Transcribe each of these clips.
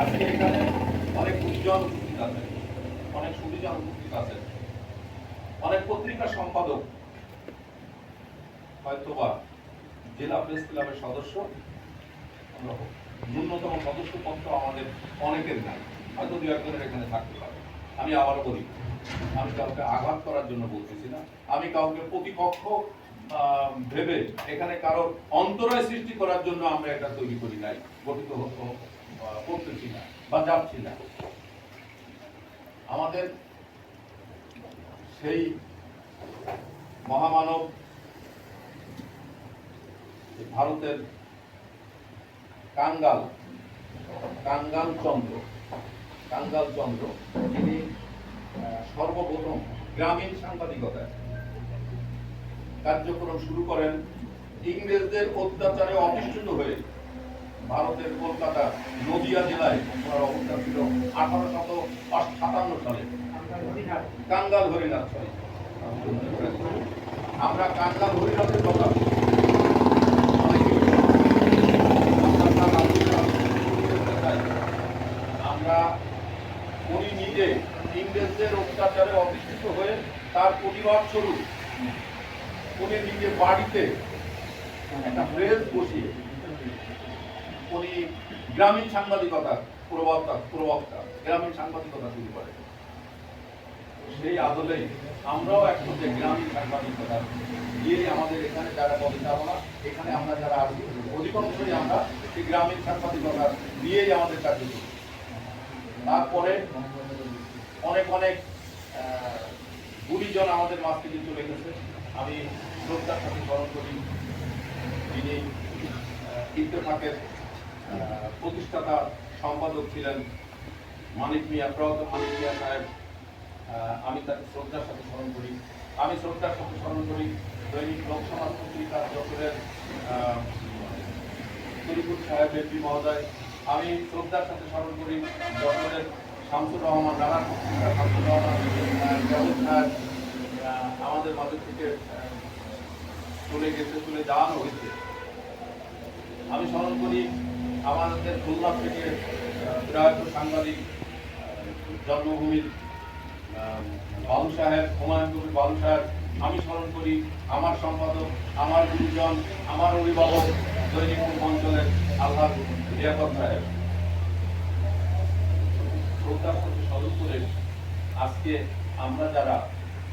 আজকে এখানে অনেক গুণীজন উপস্থিত আছেন, অনেক সুবিজন উপস্থিত আছেন, অনেক পত্রিকার সম্পাদক, হয়তোবা জেলা প্রেস ক্লাবের সদস্য, ন্যূনতম সদস্য পদ আমাদের অনেকের নাই, হয়তো দু একজনের এখানে থাকতে পারে। আমি আবারও বলি, আমি কাউকে আঘাত করার জন্য বলতেছি না, আমি কাউকে প্রতিপক্ষ ভেবে এখানে কারোর অন্তরায় সৃষ্টি করার জন্য আমরা এটা তৈরি করি নাই, গঠিত করতেছি না বা যাচ্ছি না। আমাদের সেই মহামানব ভারতের কাঙ্গাল চন্দ্র যিনি সর্বপ্রথম গ্রামীণ সাংবাদিকতায় কার্যক্রম শুরু করেন, ইংরেজদের অত্যাচারে অতিষ্ঠিত হয়ে ভারতের কলকাতা নদিয়া জেলায় ওনার অবস্থান ছিল 1857 সালে। কাঙ্গাল হরিনাথ, সরি, আমরা কাঙ্গাল হরিনাথের কথা আমরা উনি নিজে ইংরেজদের অত্যাচারে অতিষ্ঠিত হয়ে তার প্রতিবাদ স্বরূপ উনি নিজে বাড়িতে একটা প্রেস বসিয়ে উনি গ্রামীণ সাংবাদিকতা প্রবক্তা গ্রামীণ সাংবাদিকতা শুরু করে। সেই আদলেই আমরাও এখন যে গ্রামীণ সাংবাদিকতা দিয়ে আমাদের এখানে যারা পরিচালনা, এখানে আমরা যারা আছি অধিকাংশই আমরা সেই গ্রামীণ সাংবাদিকতা দিয়েই আমাদের কাজ করি। তারপরে অনেক গুণীজন আমাদের মাছ থেকে চলে গেছে। আমি শ্রদ্ধার সাথে স্মরণ করি যিনি ইত্তেফাকের প্রতিষ্ঠাতা সম্পাদক ছিলেন মানিক মিয়া, প্রয়াত মানিক মিয়া সাহেব। আমি তাকে শ্রদ্ধার সাথে স্মরণ করি। আমি শ্রদ্ধার সাথে স্মরণ করি দৈনিক লোকসমাজ পত্রিকার যশোরের তরিকুল সাহেব এমপি মহোদয়। আমি শ্রদ্ধার সাথে স্মরণ করি যশোরের শামসুর রহমান, নানা পত্রিকার শামসুর রহমান সাহেব আমাদের মাঝে থেকে চলে যাওয়ানো হয়েছে। আমি স্মরণ করি আমাদের খুলনা থেকে প্রয়াত সাংবাদিক জন্মভূমির বালু সাহেব, হুমায়ুন কবির বালু সাহেব। আমি স্মরণ করি আমার সম্পাদক, আমার গুরুজন, আমার অভিভাবক দৈনিক অঞ্চলের আল্লাহ লিয়াকত সাহেব। শ্রদ্ধার সাথে স্মরণ করে আজকে আমরা যারা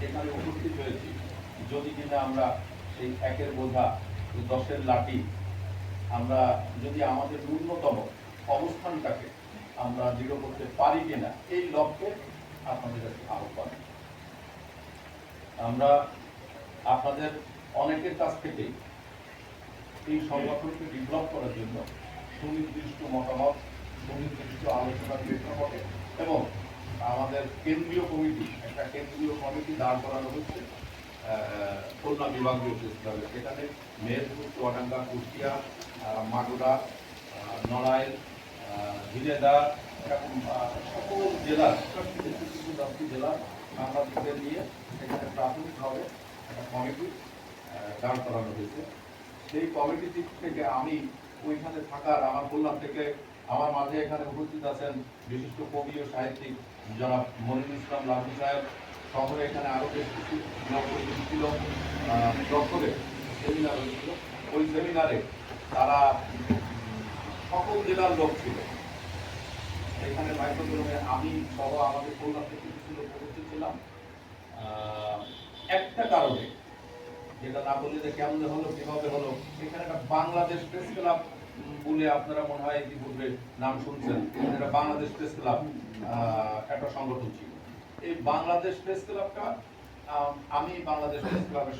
এখানে উপস্থিত হয়েছি, যদি কিনা আমরা সেই একের বোঝা 10-এর লাঠি আমরা যদি আমাদের ন্যূনতম অবস্থানটাকে আমরা দৃঢ় করতে পারি কিনা, এই লক্ষ্যে আপনাদের কাছে আহ্বান। আমরা আপনাদের অনেকের কাছ থেকে এই সংগঠনকে ডেভেলপ করার জন্য সুনির্দিষ্ট মতামত, সুনির্দিষ্ট আলোচনার প্রেক্ষাপটে এবং আমাদের একটা কেন্দ্রীয় কমিটি দাঁড় করানো হচ্ছে খুলনা বিভাগীয় প্রেস ক্লাবে। সেখানে মেহেরপুর, চুয়াডাঙ্গা, কুষ্টিয়া, মাগুরা, নড়াইল, ঝিনেদা, এরকম সকল জেলার 10টি জেলার সাংবাদিকদের নিয়ে সেখানে প্রাথমিকভাবে একটা কমিটি দাঁড় করানো হয়েছে। সেই কমিটি থেকে আমি ওইখানে থাকার, আমার খুলনা থেকে আমার মাঝে এখানে উপস্থিত আছেন বিশিষ্ট কবি ও সাহিত্যিক জনাব মনিরুল ইসলাম লাভি সাহেব। শহরে এখানে আরও বেশ কিছু ছিল, দপ্তরে সেমিনার হয়েছিল। ওই সেমিনারে তারা সকল জেলার লোক ছিল। এখানে বাইকরমে আমি সহ আমাদের খুলনা থেকে কিছু লোক উপস্থিত ছিলাম। একটা কারণে, যেটা না বললে যে কেমন হলো, কিভাবে হলো, এখানে একটা বাংলাদেশ প্রেস ক্লাব বলে আপনারা মনে হয় ইতিপূর্বে নাম শুনছেন। এটা বাংলাদেশ প্রেস ক্লাব একটা সংগঠন ছিল। এই বাংলাদেশ প্রেস ক্লাবটা, আমি বাংলাদেশ প্রেস ক্লাবের